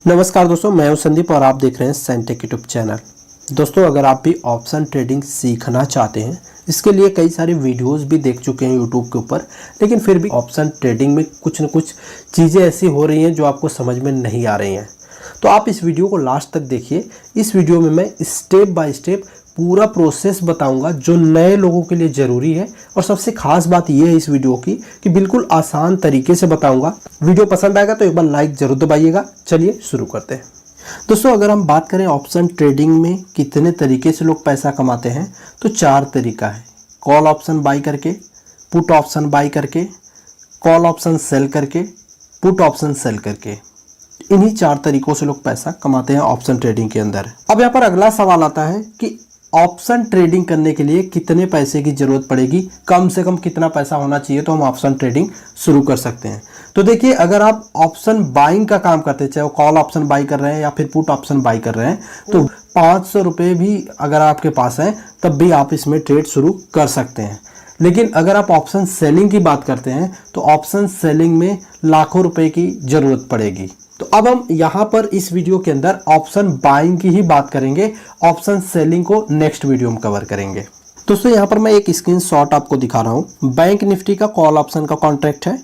नमस्कार दोस्तों, मैं हूं संदीप और आप देख रहे हैं साइंटेक यूट्यूब चैनल। दोस्तों, अगर आप भी ऑप्शन ट्रेडिंग सीखना चाहते हैं, इसके लिए कई सारी वीडियोस भी देख चुके हैं यूट्यूब के ऊपर, लेकिन फिर भी ऑप्शन ट्रेडिंग में कुछ न कुछ चीज़ें ऐसी हो रही हैं जो आपको समझ में नहीं आ रही हैं। तो आप इस वीडियो को लास्ट तक देखिए। इस वीडियो में मैं स्टेप बाय स्टेप पूरा प्रोसेस बताऊंगा जो नए लोगों के लिए ज़रूरी है। और सबसे खास बात यह है इस वीडियो की कि बिल्कुल आसान तरीके से बताऊंगा। वीडियो पसंद आएगा तो एक बार लाइक ज़रूर दबाइएगा। चलिए शुरू करते हैं। दोस्तों, अगर हम बात करें ऑप्शन ट्रेडिंग में कितने तरीके से लोग पैसा कमाते हैं, तो 4 तरीका है। कॉल ऑप्शन बाई करके, पुट ऑप्शन बाई करके, कॉल ऑप्शन सेल करके, पुट ऑप्शन सेल करके। इन्हीं 4 तरीकों से लोग पैसा कमाते हैं ऑप्शन ट्रेडिंग के अंदर। अब यहाँ पर अगला सवाल आता है कि ऑप्शन ट्रेडिंग करने के लिए कितने पैसे की जरूरत पड़ेगी, कम से कम कितना पैसा होना चाहिए तो हम ऑप्शन ट्रेडिंग शुरू कर सकते हैं। तो देखिए, अगर आप ऑप्शन बाइंग का काम करते हैं, चाहे वो कॉल ऑप्शन बाई कर रहे हैं या फिर पुट ऑप्शन बाई कर रहे हैं, तो 500 रुपये भी अगर आपके पास है तब भी आप इसमें ट्रेड शुरू कर सकते हैं। लेकिन अगर आप ऑप्शन सेलिंग की बात करते हैं तो ऑप्शन सेलिंग में लाखों रुपए की जरूरत पड़ेगी। तो अब हम यहाँ पर इस वीडियो के अंदर ऑप्शन बाइंग की ही बात करेंगे, ऑप्शन सेलिंग को नेक्स्ट वीडियो में कवर करेंगे। दोस्तों, यहाँ पर मैं एक स्क्रीनशॉट आपको दिखा रहा हूँ। बैंक निफ्टी का कॉल ऑप्शन का कॉन्ट्रैक्ट है।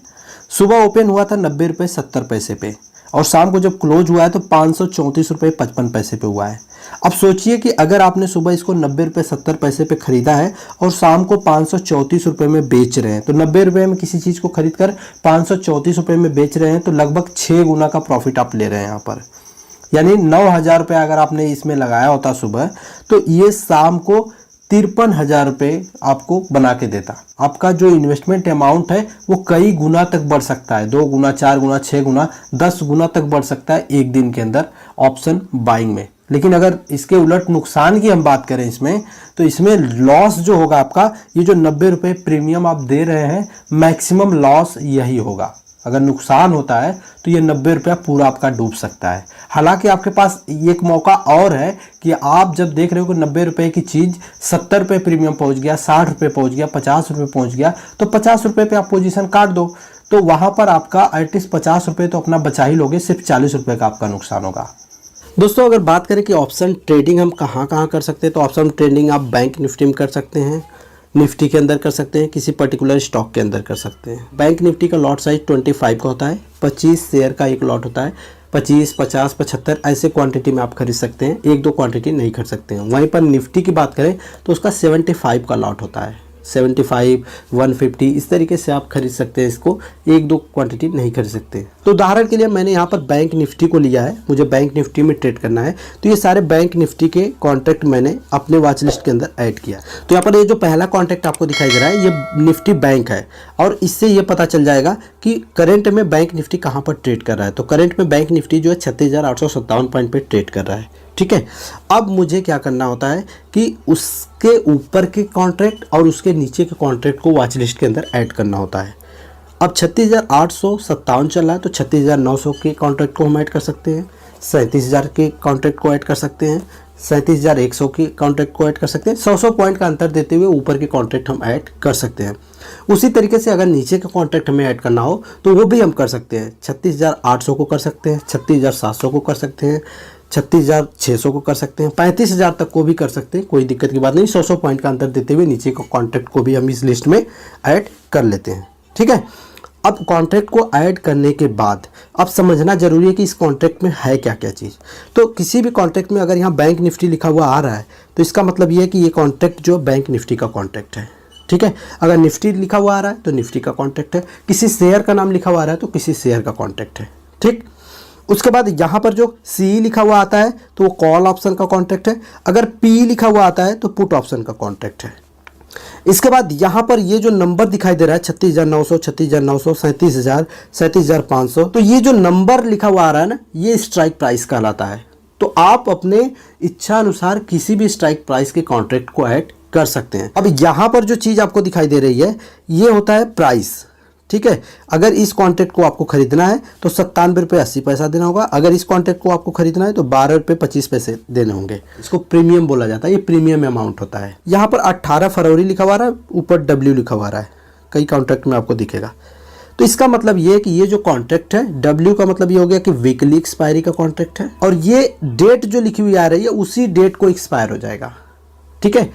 सुबह ओपन हुआ था 90 रुपये 70 पैसे पे, और शाम को जब क्लोज हुआ है तो 534 रुपये 55 पैसे पे हुआ है। अब सोचिए कि अगर आपने सुबह इसको 90 रुपये 70 पैसे पे खरीदा है और शाम को 534 रुपये में बेच रहे हैं, तो 90 रुपये में किसी चीज़ को खरीद कर 534 रुपये में बेच रहे हैं, तो लगभग 6 गुना का प्रॉफिट आप ले रहे हैं यहाँ पर। यानी 9,000 रुपये अगर आपने इसमें लगाया होता सुबह, तो ये शाम को 53,000 रुपये आपको बना के देता। आपका जो इन्वेस्टमेंट अमाउंट है वो कई गुना तक बढ़ सकता है, 2 गुना, 4 गुना, 6 गुना, 10 गुना तक बढ़ सकता है एक दिन के अंदर ऑप्शन बाइंग में। लेकिन अगर इसके उलट नुकसान की हम बात करें इसमें, तो इसमें लॉस जो होगा आपका, ये जो 90 रुपये प्रीमियम आप दे रहे हैं, मैक्सिमम लॉस यही होगा। अगर नुकसान होता है तो ये 90 रुपया पूरा आपका डूब सकता है। हालांकि आपके पास एक मौका और है कि आप जब देख रहे हो कि 90 रुपये की चीज़ 70 रुपये प्रीमियम पहुंच गया, 60 रुपये पहुंच गया, 50 रुपये पहुंच गया, तो 50 रुपये पे आप पोजीशन काट दो। तो वहाँ पर आपका एटलीस्ट 50 रुपये तो अपना बचा ही लोगे, सिर्फ 40 रुपये का आपका नुकसान होगा। दोस्तों, अगर बात करें कि ऑप्शन ट्रेडिंग हम कहाँ कहाँ कर सकते हैं, तो ऑप्शन ट्रेडिंग आप बैंक निफ्टी में कर सकते हैं, निफ्टी के अंदर कर सकते हैं, किसी पर्टिकुलर स्टॉक के अंदर कर सकते हैं। बैंक निफ्टी का लॉट साइज 25 का होता है, 25 शेयर का एक लॉट होता है। 25, 50, 75 ऐसे क्वांटिटी में आप खरीद सकते हैं, 1-2 क्वांटिटी नहीं खरीद सकते हैं। वहीं पर निफ्टी की बात करें तो उसका 75 का लॉट होता है, 75, 150 इस तरीके से आप खरीद सकते हैं इसको, 1-2 क्वांटिटी नहीं खरीद सकते। तो उदाहरण के लिए मैंने यहाँ पर बैंक निफ्टी को लिया है, मुझे बैंक निफ्टी में ट्रेड करना है, तो ये सारे बैंक निफ्टी के कॉन्ट्रैक्ट मैंने अपने वॉच लिस्ट के अंदर ऐड किया। तो यहाँ पर ये जो पहला कॉन्ट्रैक्ट आपको दिखाई दे रहा है, ये निफ्टी बैंक है, और इससे ये पता चल जाएगा कि करंट में बैंक निफ्टी कहाँ पर ट्रेड कर रहा है। तो करंट में बैंक निफ्टी जो है 36,857 पॉइंट पर ट्रेड कर रहा है। ठीक है, अब मुझे क्या करना होता है कि उसके ऊपर के कॉन्ट्रैक्ट और उसके नीचे के कॉन्ट्रैक्ट को वॉच लिस्ट के अंदर ऐड करना होता है। अब 36,857 चल रहा है, तो 36,900 के कॉन्ट्रैक्ट को हम ऐड कर सकते हैं, 37,000 के कॉन्ट्रैक्ट को ऐड कर सकते हैं, 37,100 के कॉन्ट्रैक्ट को ऐड कर सकते हैं। 100 पॉइंट का अंतर देते हुए ऊपर के कॉन्ट्रैक्ट हम ऐड कर सकते हैं। उसी तरीके से अगर नीचे का कॉन्ट्रैक्ट हमें ऐड करना हो तो वो भी हम कर सकते हैं। 36,800 को कर सकते हैं, 36,700 को कर सकते हैं, 36,600 को कर सकते हैं, 35,000 तक को भी कर सकते हैं, कोई दिक्कत की बात नहीं। 100 पॉइंट का अंतर देते हुए नीचे का कॉन्ट्रैक्ट को भी हम इस लिस्ट में ऐड कर लेते हैं। ठीक है, अब कॉन्ट्रैक्ट को ऐड करने के बाद अब समझना जरूरी है कि इस कॉन्ट्रैक्ट में है क्या क्या चीज़। तो किसी भी कॉन्ट्रैक्ट में अगर यहाँ बैंक निफ्टी लिखा हुआ आ रहा है तो इसका मतलब ये है कि ये कॉन्ट्रैक्ट जो बैंक निफ्टी का कॉन्ट्रैक्ट है। ठीक है, अगर निफ्टी लिखा हुआ आ रहा है तो निफ्टी का कॉन्ट्रैक्ट है, किसी शेयर का नाम लिखा हुआ आ रहा है तो किसी शेयर का कॉन्ट्रैक्ट है। ठीक, उसके बाद यहाँ पर जो सी लिखा हुआ आता है तो वो कॉल ऑप्शन का कॉन्ट्रैक्ट है, अगर पी लिखा हुआ आता है तो पुट ऑप्शन का कॉन्ट्रैक्ट है। इसके बाद यहाँ पर ये जो नंबर दिखाई दे रहा है 36,900, 36,900, 37,000, 37,500, तो ये जो नंबर लिखा हुआ आ रहा है ना, ये स्ट्राइक प्राइस कहलाता है। तो आप अपने इच्छा अनुसार किसी भी स्ट्राइक प्राइस के कॉन्ट्रैक्ट को ऐड कर सकते हैं। अब यहाँ पर जो चीज़ आपको दिखाई दे रही है ये होता है प्राइस। ठीक है, अगर इस कॉन्ट्रैक्ट को आपको खरीदना है तो 97 रुपये 80 पैसा देना होगा। अगर इस कॉन्ट्रैक्ट को आपको खरीदना है तो 12 रुपये 25 पैसे देने होंगे। इसको प्रीमियम बोला जाता है, ये प्रीमियम अमाउंट होता है। यहाँ पर 18 फरवरी लिखा हुआ रहा है, ऊपर W लिखा हुआ रहा है, कई कॉन्ट्रैक्ट में आपको दिखेगा। तो इसका मतलब ये है कि ये जो कॉन्ट्रैक्ट है, डब्ल्यू का मतलब ये हो गया कि वीकली एक्सपायरी का कॉन्ट्रैक्ट है, और ये डेट जो लिखी हुई आ रही है उसी डेट को एक्सपायर हो जाएगा। ठीक है,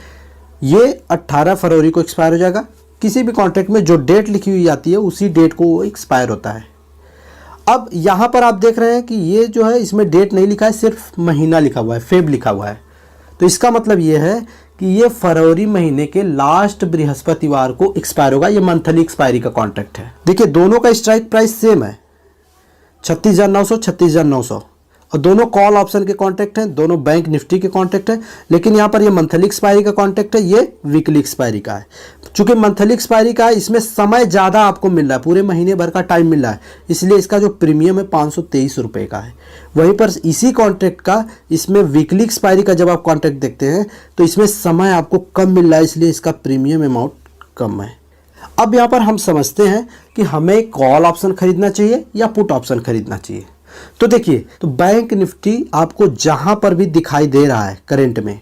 ये 18 फरवरी को एक्सपायर हो जाएगा। किसी भी कॉन्ट्रैक्ट में जो डेट लिखी हुई आती है उसी डेट को वो एक्सपायर होता है। अब यहाँ पर आप देख रहे हैं कि ये जो है इसमें डेट नहीं लिखा है, सिर्फ महीना लिखा हुआ है, फेब लिखा हुआ है। तो इसका मतलब ये है कि ये फरवरी महीने के लास्ट बृहस्पतिवार को एक्सपायर होगा। ये मंथली एक्सपायरी का कॉन्ट्रैक्ट है। देखिए दोनों का स्ट्राइक प्राइस सेम है, 36,900 36,900, और दोनों कॉल ऑप्शन के कॉन्ट्रैक्ट हैं, दोनों बैंक निफ्टी के कॉन्ट्रैक्ट हैं। लेकिन यहाँ पर ये मंथली एक्सपायरी का कॉन्ट्रैक्ट है, ये वीकली एक्सपायरी का है। चूंकि मंथली एक्सपायरी का है, इसमें समय ज़्यादा आपको मिल रहा है, पूरे महीने भर का टाइम मिल रहा है, इसलिए इसका जो प्रीमियम है 523 रुपये का है। वहीं पर इसी कॉन्ट्रैक्ट का इसमें वीकली एक्सपायरी का जब आप कॉन्ट्रैक्ट देखते हैं तो इसमें समय आपको कम मिल रहा है, इसलिए इसका प्रीमियम अमाउंट कम है। अब यहाँ पर हम समझते हैं कि हमें कॉल ऑप्शन खरीदना चाहिए या पुट ऑप्शन खरीदना चाहिए। तो देखिए, तो बैंक निफ्टी आपको जहां पर भी दिखाई दे रहा है करंट में,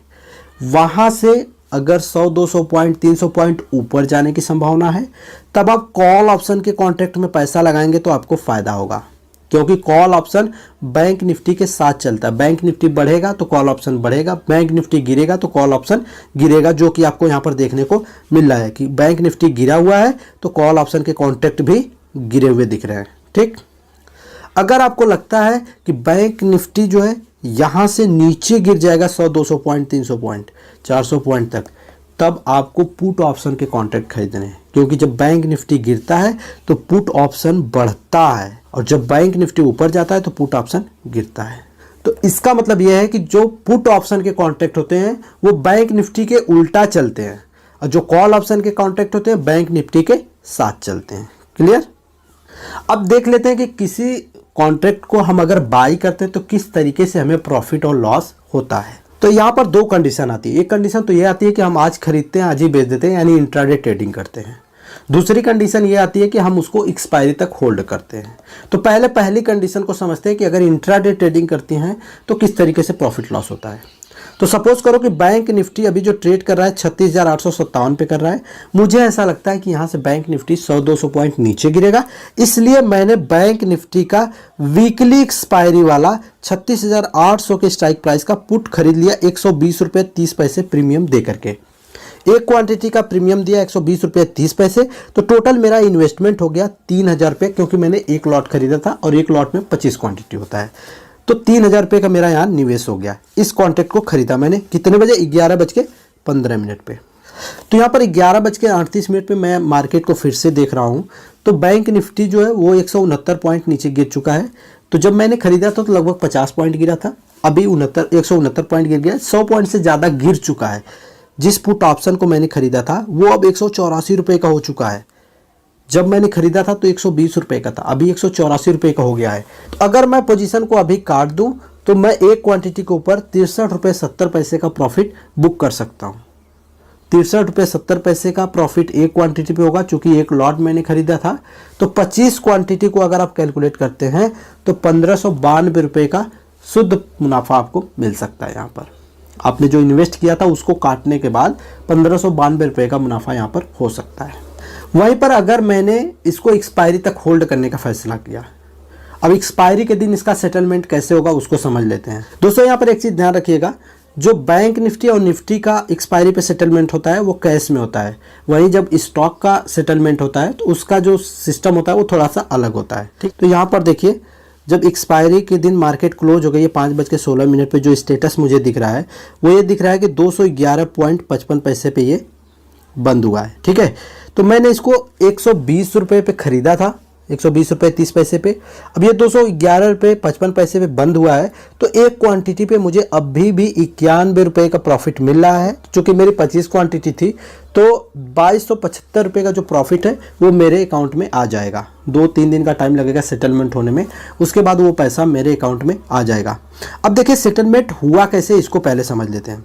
वहां से अगर 100-200 पॉइंट 300 पॉइंट ऊपर जाने की संभावना है, तब आप कॉल ऑप्शन के कॉन्ट्रैक्ट में पैसा लगाएंगे तो आपको फायदा होगा, क्योंकि कॉल ऑप्शन बैंक निफ्टी के साथ चलता है। बैंक निफ्टी बढ़ेगा तो कॉल ऑप्शन बढ़ेगा, बैंक निफ्टी गिरेगा तो कॉल ऑप्शन गिरेगा, जो कि आपको यहाँ पर देखने को मिल रहा है कि बैंक निफ्टी गिरा हुआ है तो कॉल ऑप्शन के कॉन्ट्रैक्ट भी गिरे हुए दिख रहे हैं। ठीक, अगर आपको लगता है कि बैंक निफ्टी जो है यहाँ से नीचे गिर जाएगा 100-200 पॉइंट 300 पॉइंट 400 पॉइंट तक, तब आपको पुट ऑप्शन के कॉन्ट्रैक्ट खरीदने हैं, क्योंकि जब बैंक निफ्टी गिरता है तो पुट ऑप्शन बढ़ता है, और जब बैंक निफ्टी ऊपर जाता है तो पुट ऑप्शन गिरता है। तो इसका मतलब यह है कि जो पुट ऑप्शन के कॉन्ट्रैक्ट होते हैं वो बैंक निफ्टी के उल्टा चलते हैं, और जो कॉल ऑप्शन के कॉन्ट्रैक्ट होते हैं बैंक निफ्टी के साथ चलते हैं। क्लियर? अब देख लेते हैं कि किसी कॉन्ट्रैक्ट को हम अगर बाई करते हैं तो किस तरीके से हमें प्रॉफिट और लॉस होता है। तो यहाँ पर दो कंडीशन आती है। एक कंडीशन तो ये आती है कि हम आज खरीदते हैं आज ही बेच देते हैं, यानी इंट्राडे ट्रेडिंग करते हैं। दूसरी कंडीशन ये आती है कि हम उसको एक्सपायरी तक होल्ड करते हैं। तो पहली कंडीशन को समझते हैं कि अगर इंट्राडे ट्रेडिंग करती हैं तो किस तरीके से प्रॉफिट लॉस होता है। तो सपोज करो कि बैंक निफ्टी अभी जो ट्रेड कर रहा है 36,857 पे कर रहा है। मुझे ऐसा लगता है कि यहाँ से बैंक निफ्टी 100-200 पॉइंट नीचे गिरेगा, इसलिए मैंने बैंक निफ्टी का वीकली एक्सपायरी वाला 36,800 के स्ट्राइक प्राइस का पुट खरीद लिया 120 रुपये 30 पैसे प्रीमियम दे करके। एक क्वांटिटी का प्रीमियम दिया 120 रुपये 30 पैसे। तो टोटल मेरा इन्वेस्टमेंट हो गया 3,000 रुपये, क्योंकि मैंने एक लॉट खरीदा था और एक लॉट में 25 क्वांटिटी होता है। तो 3,000 रुपये का मेरा यहाँ निवेश हो गया। इस कॉन्ट्रैक्ट को खरीदा मैंने कितने बजे? 11:15 पे। तो यहाँ पर 11:38 पे मैं मार्केट को फिर से देख रहा हूँ। तो बैंक निफ्टी जो है वो 169 पॉइंट नीचे गिर चुका है। तो जब मैंने खरीदा था तो लगभग 50 पॉइंट गिरा था, अभी 169 पॉइंट गिर गया, 100 पॉइंट से ज़्यादा गिर चुका है। जिस पुट ऑप्शन को मैंने खरीदा था वो अब 184 रुपये का हो चुका है। जब मैंने खरीदा था तो 120 रुपये का था, अभी 184 रुपये का हो गया है। तो अगर मैं पोजीशन को अभी काट दूं तो मैं एक क्वांटिटी के ऊपर 63 रुपये 70 पैसे का प्रॉफिट बुक कर सकता हूं। 63 रुपये 70 पैसे का प्रॉफिट एक क्वांटिटी पे होगा, चूंकि एक लॉट मैंने खरीदा था। तो 25 क्वांटिटी को अगर आप कैलकुलेट करते हैं तो 1592 रुपये का शुद्ध मुनाफा आपको मिल सकता है। यहाँ पर आपने जो इन्वेस्ट किया था उसको काटने के बाद 1592 रुपये का मुनाफा यहाँ पर हो सकता है। वहीं पर अगर मैंने इसको एक्सपायरी तक होल्ड करने का फैसला किया, अब एक्सपायरी के दिन इसका सेटलमेंट कैसे होगा उसको समझ लेते हैं। दोस्तों यहाँ पर एक चीज़ ध्यान रखिएगा, जो बैंक निफ्टी और निफ्टी का एक्सपायरी पे सेटलमेंट होता है वो कैश में होता है, वहीं जब स्टॉक का सेटलमेंट होता है तो उसका जो सिस्टम होता है वो थोड़ा सा अलग होता है। ठीक, तो यहाँ पर देखिए जब एक्सपायरी के दिन मार्केट क्लोज हो गई है 5:16 पे, जो स्टेटस मुझे दिख रहा है वो ये दिख रहा है कि 211.55 पैसे पे ये बंद हुआ है। ठीक है, तो मैंने इसको 120 रुपये पे ख़रीदा था, 120 रुपये 30 पैसे पे। अब ये 211 रुपये 55 पैसे पे बंद हुआ है। तो एक क्वांटिटी पे मुझे अभी भी 91 रुपये का प्रॉफिट मिल रहा है। चूँकि मेरी 25 क्वांटिटी थी तो 2275 रुपये का जो प्रॉफिट है वो मेरे अकाउंट में आ जाएगा। 2-3 दिन का टाइम लगेगा सेटलमेंट होने में, उसके बाद वो पैसा मेरे अकाउंट में आ जाएगा। अब देखिए सेटलमेंट हुआ कैसे, इसको पहले समझ लेते हैं।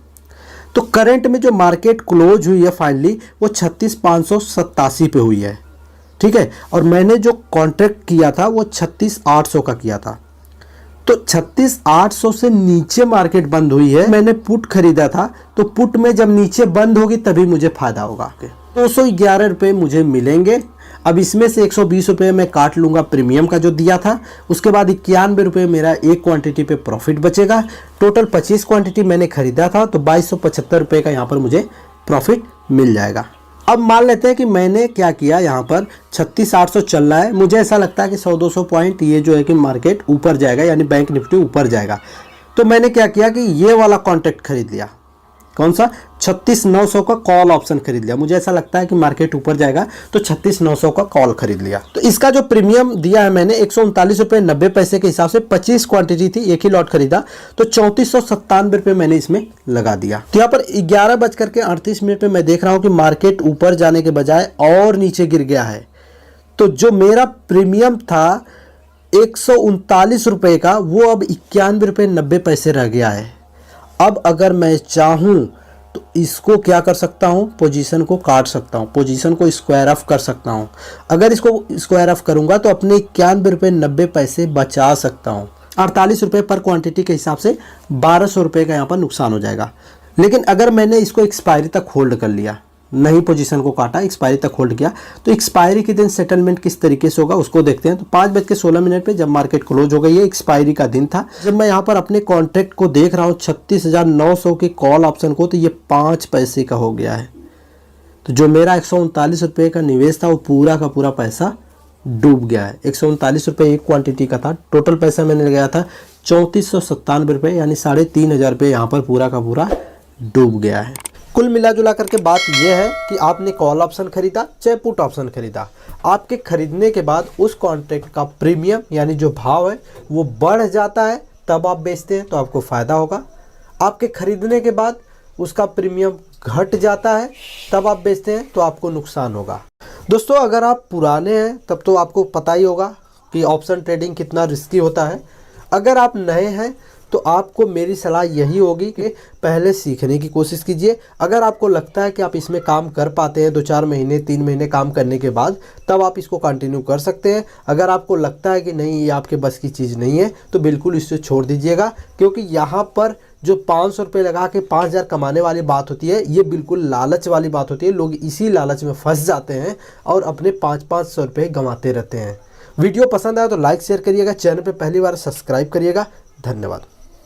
तो करंट में जो मार्केट क्लोज हुई है फाइनली वो 36,587 पे हुई है। ठीक है, और मैंने जो कॉन्ट्रैक्ट किया था वो 36,800 का किया था। तो 36,800 से नीचे मार्केट बंद हुई है। मैंने पुट खरीदा था, तो पुट में जब नीचे बंद होगी तभी मुझे फायदा होगा। 211 रुपये मुझे मिलेंगे अब इसमें से 120 रुपये मैं काट लूँगा प्रीमियम का जो दिया था, उसके बाद 91 रुपये मेरा एक क्वांटिटी पे प्रॉफिट बचेगा। टोटल 25 क्वांटिटी मैंने खरीदा था तो 2275 रुपये का यहाँ पर मुझे प्रॉफिट मिल जाएगा। अब मान लेते हैं कि मैंने क्या किया, यहाँ पर 36,800 चल रहा है, मुझे ऐसा लगता है कि 100-200 पॉइंट ये जो है कि मार्केट ऊपर जाएगा, यानी बैंक निफ्टी ऊपर जाएगा। तो मैंने क्या किया कि ये वाला कॉन्ट्रैक्ट खरीद लिया। कौन सा? 36,900 का कॉल ऑप्शन खरीद लिया। मुझे ऐसा लगता है कि मार्केट ऊपर जाएगा तो 36,900 का कॉल खरीद लिया। तो इसका जो प्रीमियम दिया है मैंने 139 रुपये 90 पैसे के हिसाब से 25 क्वांटिटी थी, एक ही लॉट खरीदा, तो 3497 रुपये मैंने इसमें लगा दिया। तो यहाँ पर 11:38 पे मैं देख रहा हूँ कि मार्केट ऊपर जाने के बजाय और नीचे गिर गया है। तो जो मेरा प्रीमियम था 139 रुपये का, वो अब 91 रुपये 90 पैसे रह गया है। अब अगर मैं चाहूँ तो इसको क्या कर सकता हूँ, पोजीशन को काट सकता हूँ, पोजीशन को स्क्वायर ऑफ कर सकता हूँ। अगर इसको स्क्वायर ऑफ करूँगा तो अपने 91 रुपये 90 पैसे बचा सकता हूँ। 48 रुपये पर क्वांटिटी के हिसाब से 1200 रुपये का यहाँ पर नुकसान हो जाएगा। लेकिन अगर मैंने इसको एक्सपायरी तक होल्ड कर लिया, नहीं पोजीशन को काटा, एक्सपायरी तक होल्ड किया, तो एक्सपायरी के दिन सेटलमेंट किस तरीके से होगा उसको देखते हैं। तो 5:16 पे जब मार्केट क्लोज हो गई है, एक्सपायरी का दिन था, जब मैं यहाँ पर अपने कॉन्ट्रैक्ट को देख रहा हूँ 36,900 के कॉल ऑप्शन को, तो ये 5 पैसे का हो गया है। तो जो मेरा 139 रुपये का निवेश था वो पूरा का पूरा पैसा डूब गया है। 139 रुपये एक क्वांटिटी का था, टोटल पैसा मैंने लगाया था 3497 रुपये, यानी 3,500 रुपये यहाँ पर पूरा का पूरा डूब गया है। कुल मिला जुला करके बात यह है कि आपने कॉल ऑप्शन खरीदा चाहे पुट ऑप्शन खरीदा, आपके खरीदने के बाद उस कॉन्ट्रैक्ट का प्रीमियम यानी जो भाव है वो बढ़ जाता है, तब आप बेचते हैं तो आपको फ़ायदा होगा। आपके खरीदने के बाद उसका प्रीमियम घट जाता है, तब आप बेचते हैं तो आपको नुकसान होगा। दोस्तों, अगर आप पुराने हैं तब तो आपको पता ही होगा कि ऑप्शन ट्रेडिंग कितना रिस्की होता है। अगर आप नए हैं तो आपको मेरी सलाह यही होगी कि पहले सीखने की कोशिश कीजिए। अगर आपको लगता है कि आप इसमें काम कर पाते हैं 2-4 महीने 3 महीने काम करने के बाद, तब आप इसको कंटिन्यू कर सकते हैं। अगर आपको लगता है कि नहीं ये आपके बस की चीज़ नहीं है तो बिल्कुल इससे छोड़ दीजिएगा, क्योंकि यहाँ पर जो 500 रुपये लगा के 5,000 कमाने वाली बात होती है, ये बिल्कुल लालच वाली बात होती है। लोग इसी लालच में फंस जाते हैं और अपने 500-500 रुपये गंवाते रहते हैं। वीडियो पसंद आया तो लाइक शेयर करिएगा, चैनल पर पहली बार सब्सक्राइब करिएगा। धन्यवाद।